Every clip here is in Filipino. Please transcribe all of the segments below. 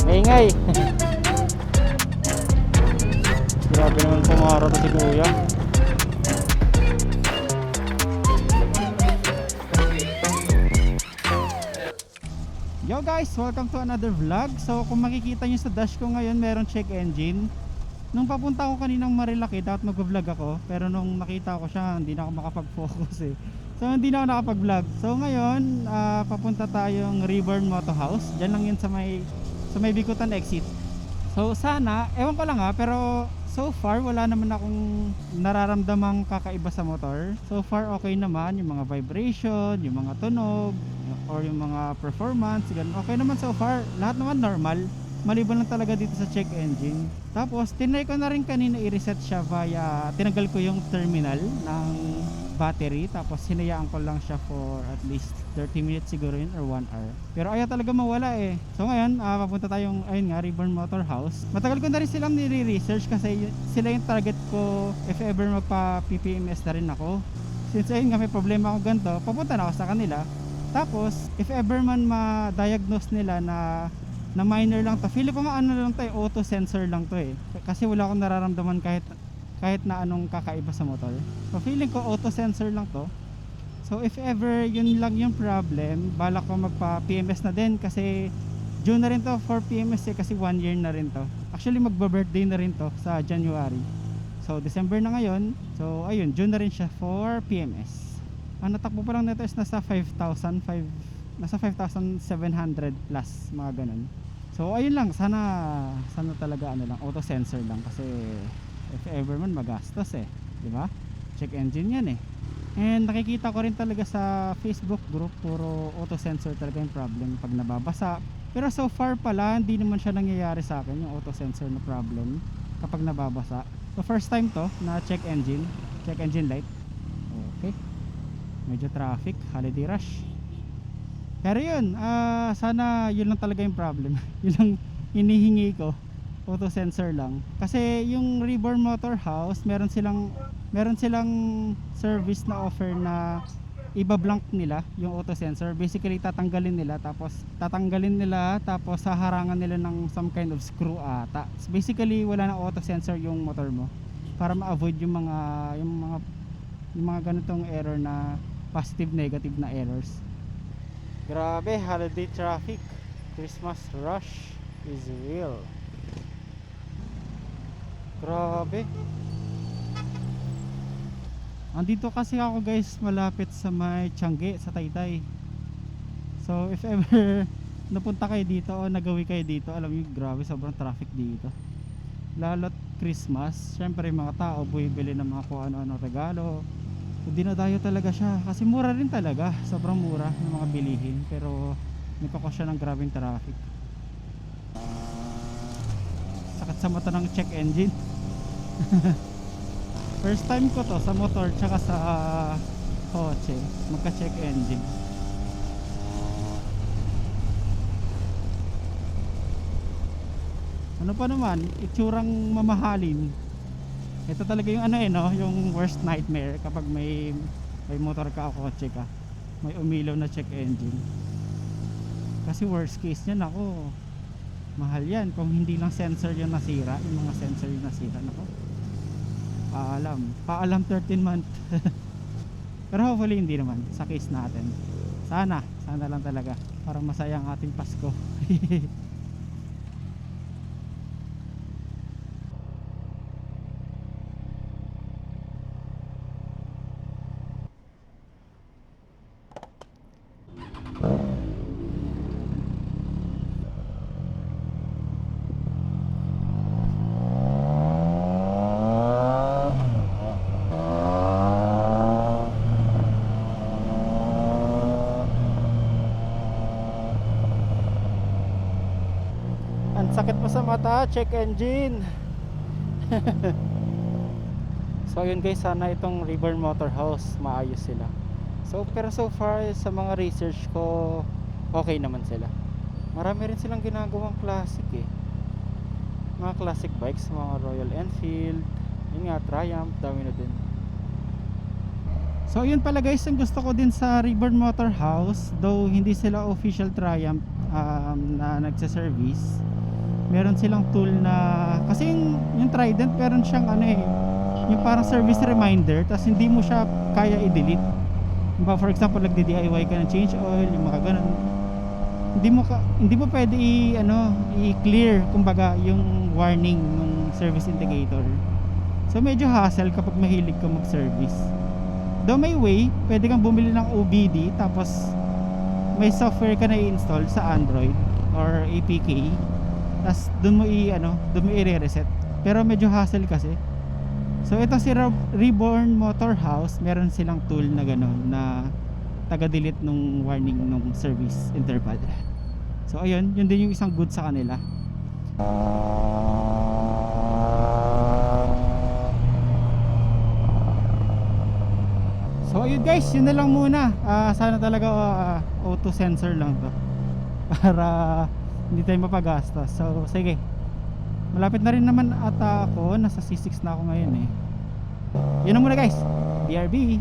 Maingay. Grabe naman pumara to si kuya. Yo guys, welcome to another vlog. So kung makikita nyo sa dash ko ngayon, meron check engine. Nung papunta ko kaninang Marilaki, dapat mag-vlog ako. Pero nung nakita ko siya, hindi na ako makapag-focus eh. So hindi na ako nakapag-vlog. So ngayon, papunta tayong Reborn Moto House. Diyan lang yun sa may Bikutan exit. So sana, ewan ko lang pero so far wala naman akong nararamdamang kakaiba sa motor. So far okay naman, yung mga vibration, yung mga tunog, or yung mga performance, ganun. Okay naman so far, lahat naman normal. Maliban lang talaga dito sa check engine. Tapos tinry ko na rin kanina i-reset siya via, tinanggal ko yung terminal ng battery, tapos hinayaan ko lang siya for at least 30 minutes siguro yun or 1 hour. Pero ayaw talaga mawala eh. So ngayon, papunta tayong, ayun nga, Reborn Motor House. Matagal ko na rin silang nire-research kasi sila yung target ko if ever magpa-PPMS na rin ako. Since ayun nga may problema ako ganito, papunta na ako sa kanila. Tapos if ever man ma-diagnose nila na minor lang to, feeling ko ano lang to, auto sensor lang to eh, kasi wala akong nararamdaman kahit na anong kakaiba sa motor. So feeling ko auto sensor lang to. So if ever yun lang yung problem, balak ko magpa PMS na din kasi June na rin to for PMS eh, kasi 1 year na rin to. Actually magba-birthday na rin to sa January. So December na ngayon, so ayun, June na rin siya for PMS. Ang natakbo pa lang nito is nasa 5,700 plus, mga ganun. So ayun lang, sana talaga auto sensor lang kasi if ever man magastos eh, di ba? Check engine yan eh. And nakikita ko rin talaga sa Facebook group, puro auto sensor talaga yung problem pag nababasa. Pero so far pala hindi naman siya nangyayari sa akin, yung auto sensor na problem kapag nababasa. So first time to na check engine light. Okay, medyo traffic, holiday rush. Pero yun, sana yun lang talaga yung problem. Yun lang hinihingi ko, auto sensor lang. Kasi yung Reborn Motor House, meron silang service na offer na iba-blank nila yung auto sensor. Basically tatanggalin nila tapos haharangan nila ng some kind of screw ata. So basically wala na auto sensor yung motor mo para ma-avoid yung mga ganitong error na positive negative na errors. Grabe, holiday traffic, Christmas rush is real. Grabe. Andito kasi ako guys, malapit sa may Tiangge sa Taytay. So if ever napunta kayo dito o nagawi kayo dito, alam niyo grabe sobrang traffic dito. Lalo't Christmas, syempre mga tao bumibili ng mga kung ano-ano regalo. Dinadayo talaga siya kasi mura rin talaga, sobrang mura ng mga bilihin, pero nagkakos siya ng grabing traffic. Sakit sa mata ng check engine. First time ko to sa motor tsaka sa kotse magka check engine. Ano pa naman, itsurang mamahalin. Ito talaga yung yung worst nightmare kapag may motor ka o kotse ka, may umilaw na check engine. Kasi worst case niyan ako, mahal yan kung hindi lang sensor yung nasira, yung mga sensor yung nasira nako. Paalam 13 month. Pero hopefully hindi naman sa case natin. Sana lang talaga para masaya ang ating Pasko. Ang sakit pa sa mata, check engine. So yun guys, sana itong Reborn Motor House maayos sila. Pero so far sa mga research ko, okay naman sila. Marami rin silang ginagawang classic eh, mga classic bikes, mga Royal Enfield, yun nga, Triumph, dami na din. So yun pala guys, ang gusto ko din sa Reborn Motor House, though hindi sila official Triumph na nagsa-service, meron silang tool na, kasi yung Trident meron siyang ano eh, yung parang service reminder, tas hindi mo siya kaya i-delete. For example, nagdi-DIY ka ng change oil, yung mga ganun, hindi mo pwede i-clear kumbaga yung warning ng service indicator. So medyo hassle kapag mahilig ka mag-service. Though may way, pwede kang bumili ng OBD, tapos may software ka na i-install sa Android or APK, tapos doon mo i-reset. Pero medyo hassle kasi. So ito si Reborn Motor House, meron silang tool na gano'n na taga-delete nung warning nung service interval. So ayun, yun din yung isang good sa kanila. So ayun guys, yun na lang muna. Sana talaga auto sensor lang to para hindi tayo mapagastos. So sige, malapit na rin naman ata ako, nasa C6 na ako ngayon eh. Yun na muna guys, BRB.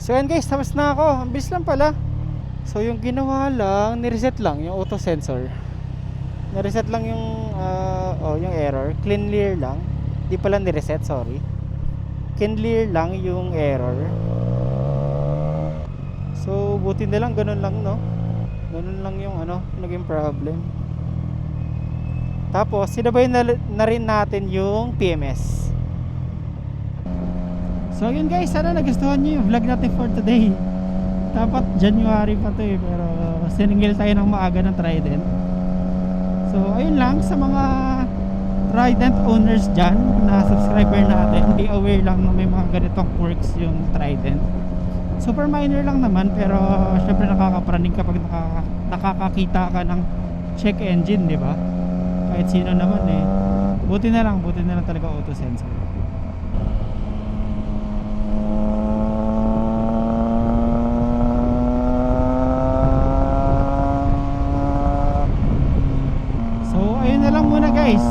So yan guys, tapos na ako. Ang bilis lang pala. So yung ginawa lang, nireset lang yung auto sensor. Nireset lang yung yung error. Clean clear lang. Di pala nireset, sorry. Clean clear lang yung error. So buti na lang, ganun lang no. Ganun lang yung naging problem. Tapos sinabay na rin natin yung PMS. So yun guys, sana nagustuhan nyo yung vlog natin for today. Dapat January pa to eh, pero siningil tayo ng maaga ng Trident. So ayun lang, sa mga Trident owners dyan na subscriber natin, be aware lang na may mga ganitong quirks yung Trident. Super minor lang naman, pero syempre nakakapraning kapag nakakakita ka ng check engine, di ba? Kahit sino naman eh. Buti na lang talaga auto sensor. Guys,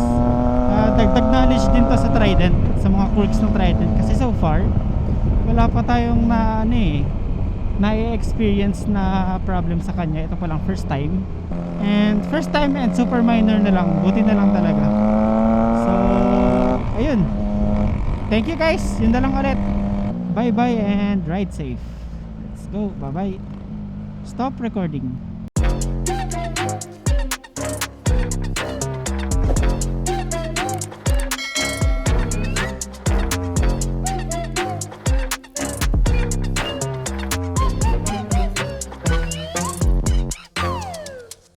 dagdag knowledge din to sa Trident, sa mga quirks ng Trident, kasi so far wala pa tayong na-experience na problem sa kanya. Ito pa lang first time and super minor na lang, buti na lang talaga. So ayun, thank you guys, yun na lang ulit. Bye bye and ride safe. Let's go, bye bye. Stop recording.